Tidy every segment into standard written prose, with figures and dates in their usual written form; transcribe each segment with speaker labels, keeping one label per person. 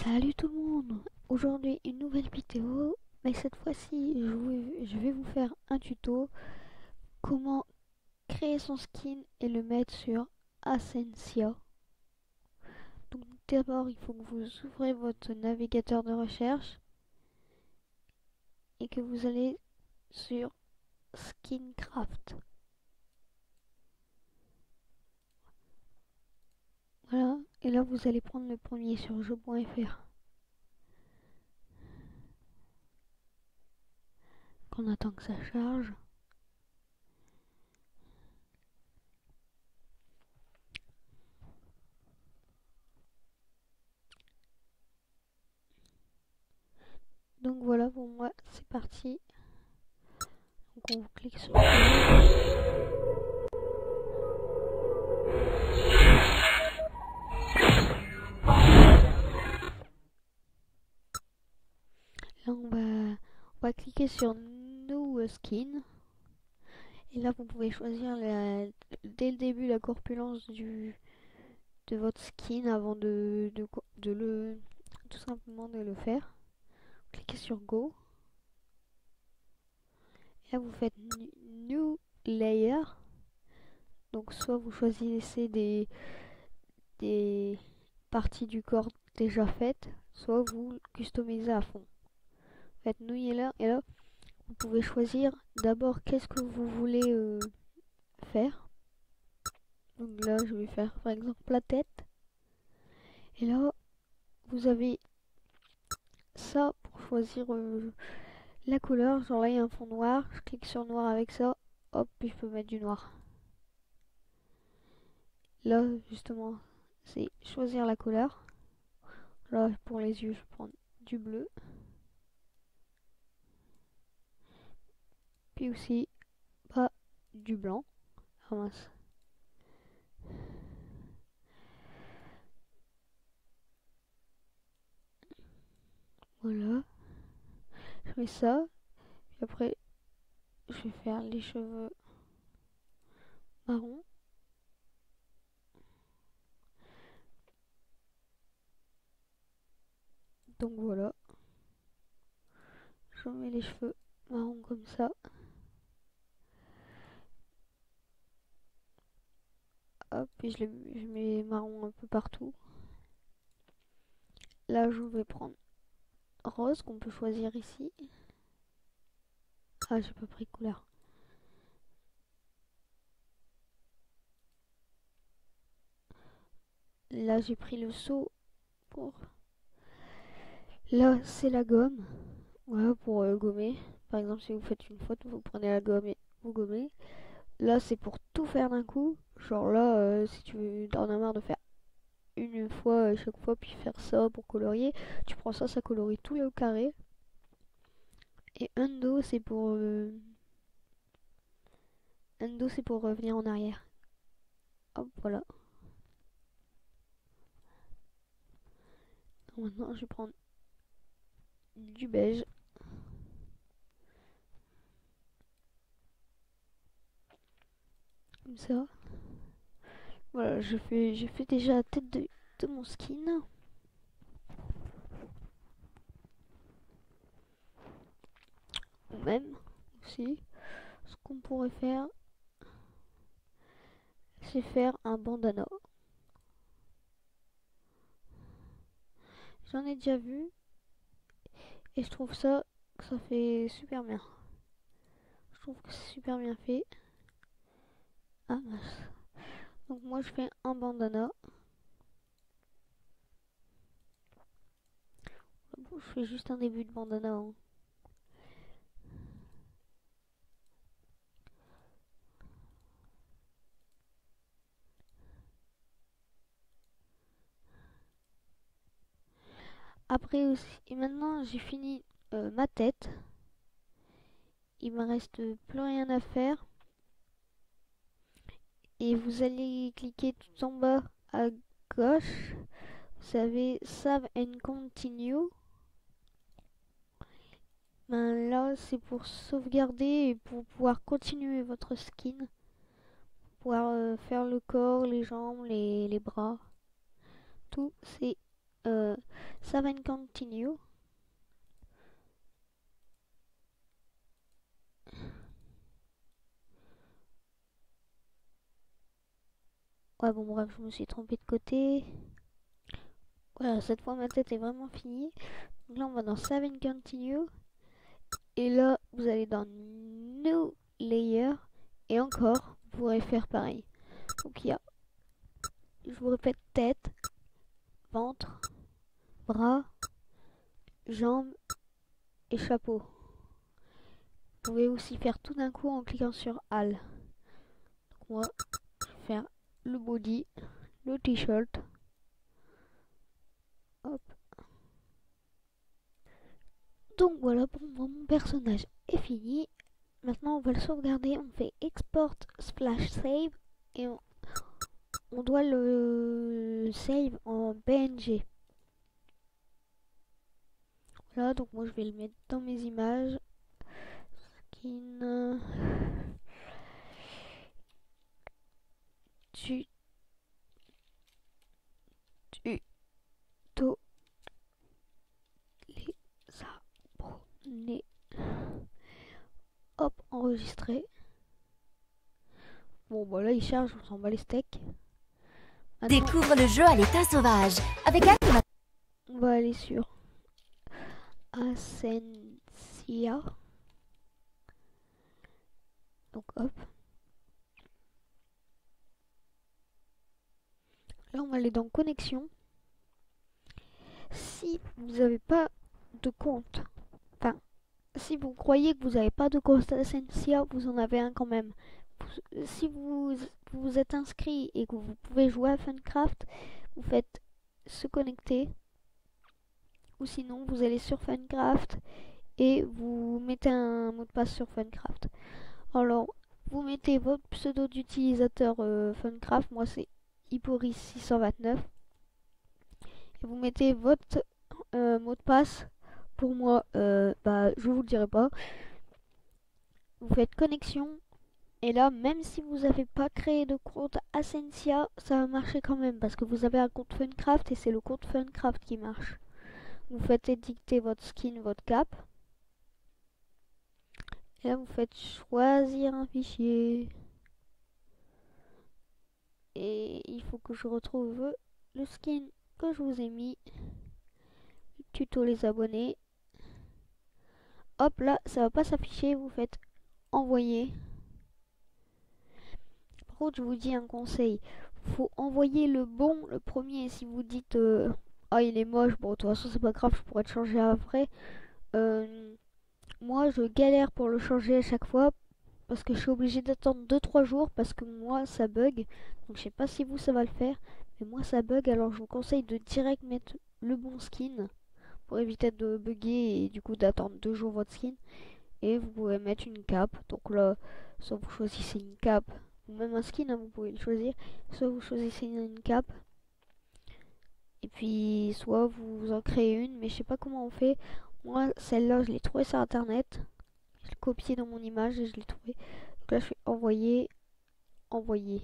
Speaker 1: Salut tout le monde! Aujourd'hui une nouvelle vidéo, mais cette fois-ci je vais vous faire un tuto comment créer son skin et le mettre sur Ascensia. Donc d'abord il faut que vous ouvrez votre navigateur de recherche et que vous allez sur Skincraft. Voilà, et là vous allez prendre le premier sur jeu.fr. On attend que ça charge. Donc voilà, pour moi c'est parti. Donc on clique sur là on va cliquer sur New Skin. Et là vous pouvez choisir dès le début la corpulence de votre skin avant tout simplement de le faire. Cliquez sur Go. Et là vous faites New Layer. Donc soit vous choisissez des parties du corps déjà faites, soit vous customisez à fond. Faites New Layer et là vous pouvez choisir d'abord qu'est-ce que vous voulez faire. Donc là je vais faire par exemple la tête. Et là vous avez ça pour choisir la couleur. Genre là il y a un fond noir, je clique sur noir avec ça, hop, puis je peux mettre du noir. Là justement c'est choisir la couleur. Là pour les yeux je prends du bleu. Puis aussi pas du blanc. Ah mince. Voilà. Je mets ça. Puis après je vais faire les cheveux marron. Donc voilà. Je mets les cheveux marron comme ça. Hop, puis je mets marron un peu partout. Là je vais prendre rose qu'on peut choisir ici. Ah j'ai pas pris couleur. Là j'ai pris le seau pour... Là c'est la gomme. Voilà pour gommer. Par exemple si vous faites une faute vous prenez la gomme et vous gommez. Là c'est pour tout faire d'un coup. Genre là si tu en as marre de faire une fois chaque fois puis faire ça pour colorier, tu prends ça, ça colorie tout le carré. Et undo c'est pour revenir en arrière. Hop voilà. Maintenant je vais prendre du beige. Comme ça. Voilà, j'ai fait déjà la tête de mon skin. Ou même aussi, ce qu'on pourrait faire, c'est faire un bandana. J'en ai déjà vu et je trouve que ça fait super bien. Je trouve que c'est super bien fait. Ah mince. Donc moi je fais un bandana. Bon, je fais juste un début de bandana, hein. Après aussi, et maintenant j'ai fini ma tête. Il me reste plus rien à faire. Et vous allez cliquer tout en bas à gauche. Vous avez Save and Continue. Ben là, c'est pour sauvegarder et pour pouvoir continuer votre skin. Pouvoir faire le corps, les jambes, les bras. Tout, c'est save and continue. Ouais, bon, bref, je me suis trompée de côté. Voilà, cette fois ma tête est vraiment finie. Donc là, on va dans Save and Continue. Et là, vous allez dans New Layer. Et encore, vous pourrez faire pareil. Donc il y a, je vous répète, tête, ventre, bras, jambes et chapeau. Vous pouvez aussi faire tout d'un coup en cliquant sur All. Donc moi, je vais faire le body, le t-shirt. Hop. Donc voilà, pour moi, mon personnage est fini. Maintenant, on va le sauvegarder. On fait Export Splash Save et on doit le save en PNG. Voilà, donc moi je vais le mettre dans mes images. Skin. Tuto. Les abonnés. Hop, enregistré. Bon, bah là il charge, on s'en bat les steaks. Maintenant,
Speaker 2: Découvre le jeu à l'état sauvage avec Anne.
Speaker 1: on va aller sur Ascensia. Donc hop. Là on va aller dans connexion. Si vous n'avez pas de compte, enfin si vous croyez que vous n'avez pas de compte Ascensia, vous en avez un quand même. Si vous êtes inscrit et que vous pouvez jouer à Funcraft, vous faites se connecter. Ou sinon vous allez sur Funcraft et vous mettez un mot de passe sur Funcraft. Alors vous mettez votre pseudo d'utilisateur Funcraft, moi c'est Hyporis629. Et vous mettez votre mot de passe. Pour moi, je vous le dirai pas. Vous faites connexion. Et là, même si vous n'avez pas créé de compte Ascensia, ça va marcher quand même. Parce que vous avez un compte Funcraft et c'est le compte Funcraft qui marche. Vous faites édicter votre skin, votre cap. Et là, vous faites choisir un fichier. Et il faut que je retrouve le skin que je vous ai mis. Tuto les abonnés. Hop là, ça va pas s'afficher, vous faites envoyer. Par contre, je vous dis un conseil, faut envoyer le bon, le premier. Si vous dites ah il est moche, bon de toute façon c'est pas grave, je pourrais le changer après. Moi je galère pour le changer à chaque fois parce que je suis obligée d'attendre 2-3 jours parce que moi ça bug. Donc je sais pas si vous ça va le faire, mais moi ça bug, alors je vous conseille de direct mettre le bon skin pour éviter de bugger et du coup d'attendre 2 jours votre skin. Et vous pouvez mettre une cape. Donc là, soit vous choisissez une cape ou même un skin, hein, vous pouvez le choisir. Soit vous choisissez une cape. Et puis soit vous en créez une, mais je sais pas comment on fait. Moi, celle-là, je l'ai trouvée sur internet. Je l'ai copiée dans mon image et je l'ai trouvée. Donc là, je fais envoyer, envoyer.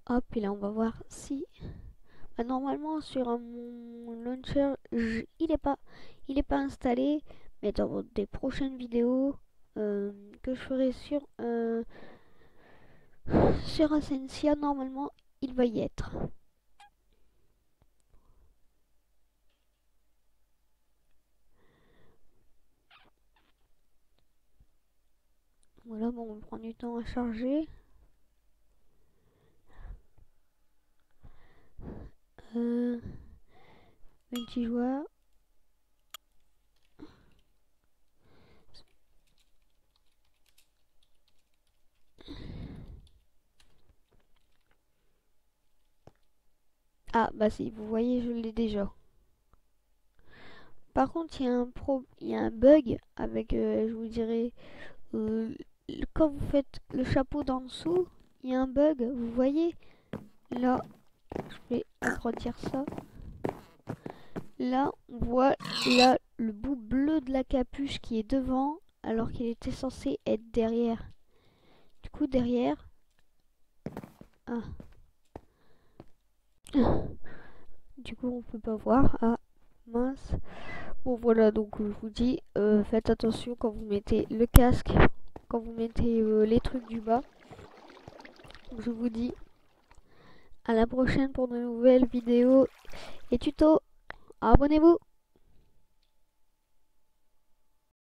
Speaker 1: Hop, et là, on va voir si normalement sur mon launcher il est pas installé, mais dans des prochaines vidéos que je ferai sur Ascensia, normalement il va y être. Voilà, bon, on prend du temps à charger. Multijoueur. Ah bah si, vous voyez, je l'ai déjà. Par contre, il y a un bug avec, je vous dirais, quand vous faites le chapeau d'en dessous, il y a un bug, vous voyez. Là, je vais agrandir ça. Là, on voit là le bout bleu de la capuche qui est devant, alors qu'il était censé être derrière. Du coup, derrière... Ah. Du coup, on peut pas voir. Ah, mince. Bon, voilà, donc je vous dis, faites attention quand vous mettez le casque, quand vous mettez les trucs du bas. Je vous dis à la prochaine pour de nouvelles vidéos et tutos. Abonnez-vous!